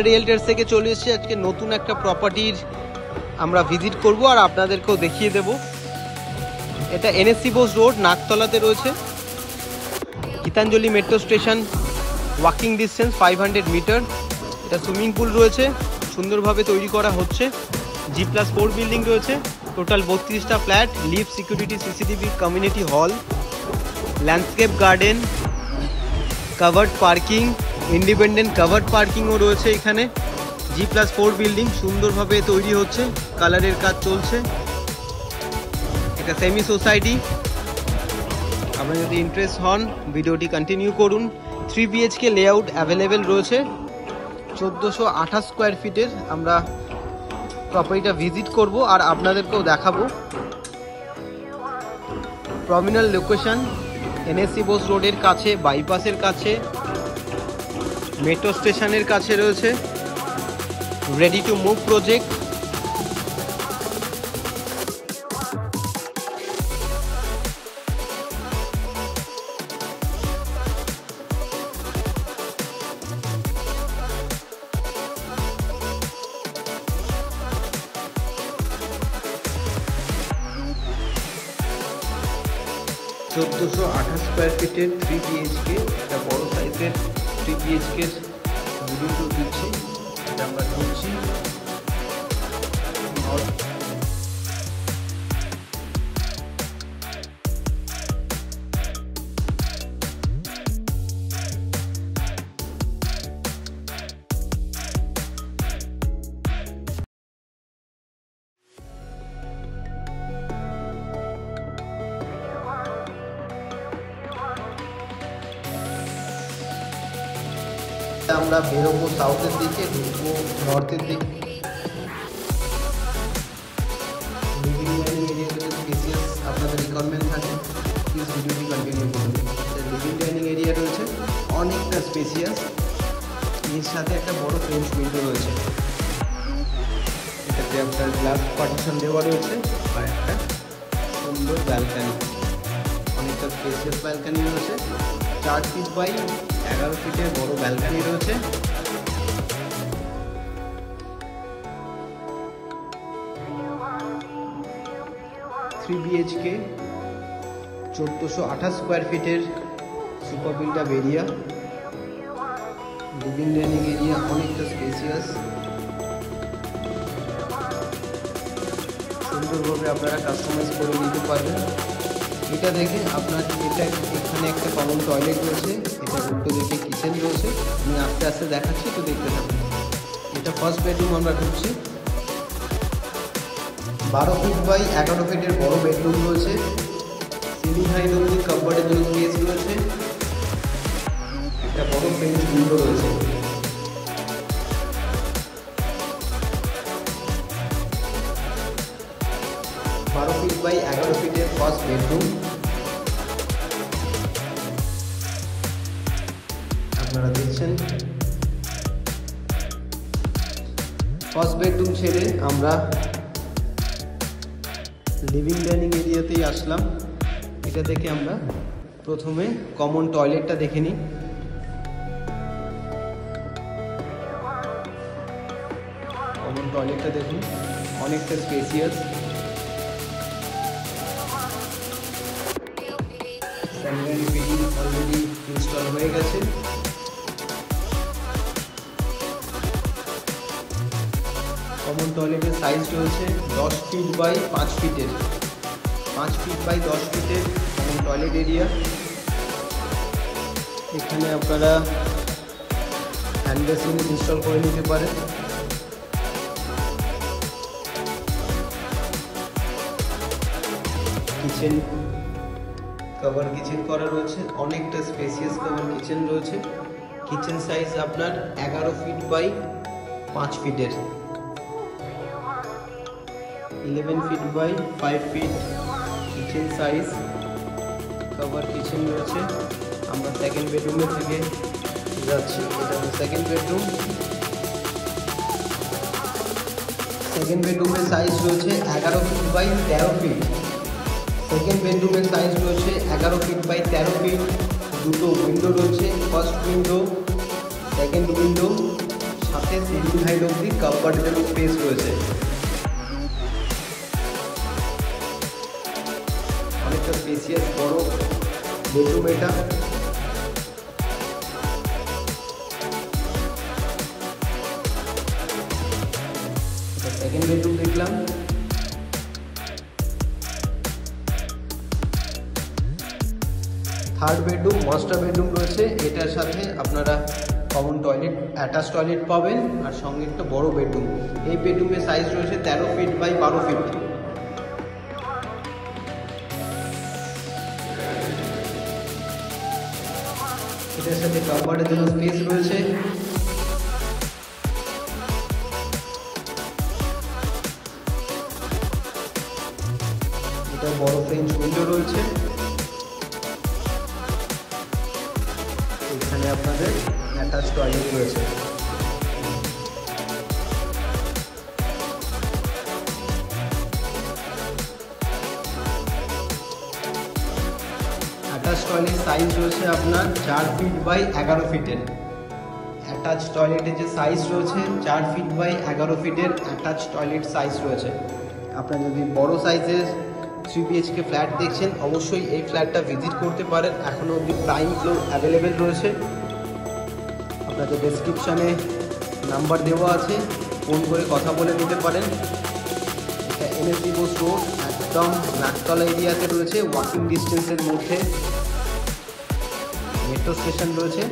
রিয়েলটার্স থেকে চলে এসেছি আজকে নতুন একটা প্রপার্টির আমরা ভিজিট করব আর আপনাদেরকেও দেখিয়ে দেব। এটা এনএসসি বোস রোড নাগতলাতে রয়েছে। Gitanjali metro station walking distance 500 metre. এটা সুইমিং পুল রয়েছে, সুন্দরভাবে তৈরি করা হচ্ছে। G+4 বিল্ডিং রয়েছে, টোটাল 32টা flat, lift, security, CCTV, community hall, landscape garden, covered parking, independent covered পার্কিংও রয়েছে এখানে। G+4 বিল্ডিং সুন্দরভাবে তৈরি হচ্ছে, কালারের কাজ চলছে। এটা সেমি সোসাইটি। আপনি যদি ইন্টারেস্ট হন ভিডিওটি কন্টিনিউ করুন। 3 BHK লেআউট অ্যাভেলেবেল রয়েছে। 1428 স্কোয়ার ফিটের আমরা প্রপার্টিটা ভিজিট করব আর আপনাদেরকেও দেখাবো। প্রমিনাল লোকেশন, এনএসসি বোস রোডের কাছে, বাইপাসের কাছে, মেট্রো স্টেশনের কাছে রয়েছে। Ready to move project. চোদ্দোশো 28 স্কোয়ার ফিটের 3 BHK, একটা বড় সাইজের 3 BHK ভিডিও দিচ্ছি। এটা আমরা ঢুকছি। আমরা বেরোবো সাউথের দিকে, ঢুকবো নর্থের দিকে। লিভিং ডাইনিং এরিয়াতে স্পেসিয়াস আপনাদের রিকোয়ারমেন্ট থাকে, প্লিজ ভিডিওটি কন্টিনিউ করুন। লিভিং ডাইনিং এরিয়া রয়েছে অনেকটা স্পেসিয়াস, এর সাথে একটা বড় ফ্রেঞ্চ উইন্ডো রয়েছে। এটাতে আপনার গ্লাস পার্টিশন দেওয়া রয়েছে আর একটা সুন্দর ব্যালকানি, অনেকটা স্পেসিয়াস ব্যালকানি রয়েছে। 4 ফিট বাই 11 ফিটের বড় ব্যালকানি রয়েছে। থ্রি BHK 1428 স্কোয়ার ফিটের super build up area. Living dining area অনেকটা স্পেসিয়াস, সুন্দরভাবে আপনারা কাস্টমাইজ করে নিতে পারবেন। এটা দেখে আপনার এখানে একটা কমন টয়লেট রয়েছে, এটা উল্টো দিকে কিচেন রয়েছে। আমি আস্তে আস্তে দেখাচ্ছি, তো দেখতে থাকুন। এটা ফার্স্ট বেডরুম আমরা ঢুকছি। 12 ফিট বাই 11 ফিটের বড় বেডরুম রয়েছে। সিলিং হাইট অব্দি কাপড়ের জন্য স্পেস রয়েছে। একটা বড় ফ্রেঞ্চ উইন্ডো রয়েছে। ফিট বাই 11 ফিটের ফার্স্ট বেডরুম আপনারা দেখছেন। ফার্স্ট বেডরুম ছেড়ে আমরা লিভিং ডাইনিং এরিয়াতেই আসলাম। এটা থেকে আমরা প্রথমে কমন টয়লেটটা দেখে নিই। কমন টয়লেটটা দেখুন, অনেকটা spacious. Sanitary fitting already install হয়ে গেছে। কমন টয়লেটের সাইজ রয়েছে 10 ফিট বাই 5 ফিটের। 5 ফিট বাই 10 ফিটের কমন টয়লেট এরিয়া। এখানে আপনারা হ্যান্ড বেসিন ইনস্টল করে নিতে পারেন। কিচেন কভার কিচেন করা রয়েছে, অনেকটা স্পেসিয়াস কভার কিচেন রয়েছে। কিচেন সাইজ আপনার 11 ফিট বাই 5 ফিটের। 11 feet by 5 feet kitchen size cover kitchen রয়েছে। আমরা সেকেন্ড বেডরুমের থেকে যাচ্ছি। এটা হলো সেকেন্ড বেডরুম। সেকেন্ড বেডরুমের সাইজ রয়েছে 11 ফিট বাই 13 ফিট। সেকেন্ড বেডরুমের সাইজ রয়েছে 11 ফিট বাই 13 ফিট। দুটো উইন্ডো রয়েছে, ফার্স্ট উইন্ডো, সেকেন্ড উইন্ডো, সাথে থেকে সিলিং হাইট অবধি কভার্ড স্পেস রয়েছে। অনেকটা স্পেসিয়াস বড় বেডরুম এটা। সেকেন্ড বেডরুম দেখলাম। থার্ড বেডরুম মাস্টার বেডরুম রয়েছে, এটার সাথে আপনারা কমন টয়লেট, অ্যাটাচ টয়লেট পাবেন আর সঙ্গে একটা বড় বেডরুম। এই বেডরুমের সাইজ রয়েছে 13 ফিট বাই 12 ফিট। এটার সাথে কাভার্ডের জন্য স্পেস রয়েছে। এটা বড় ফ্রেঞ্চ উইন্ডো রয়েছে। এখানে আপনাদের অ্যাটাচ টয়লেট রয়েছে। অ্যাটাচ টয়লেট সাইজ রয়েছে আপনার 4 ফিট বাই 11 ফিটের। অ্যাটাচ টয়লেটের যে সাইজ রয়েছে 4 ফিট বাই 11 ফিটের অ্যাটাচ টয়লেট সাইজ রয়েছে। আপনারা যদি বড় সাইজের 3 BHK ফ্ল্যাট দেখছেন অবশ্যই এই ফ্ল্যাটটা ভিজিট করতে পারেন। এখনও অবধি প্রাইম ফ্লোর অ্যাভেলেবেল রয়েছে। আপনাদের ডেসক্রিপশানে নাম্বার দেওয়া আছে, ফোন করে কথা বলে নিতে পারেন। এটা NSB বোস রোড, একদম নাকতলা এরিয়াতে রয়েছে, ওয়াকিং ডিস্টেন্সের মধ্যে মেট্রো স্টেশন রয়েছে।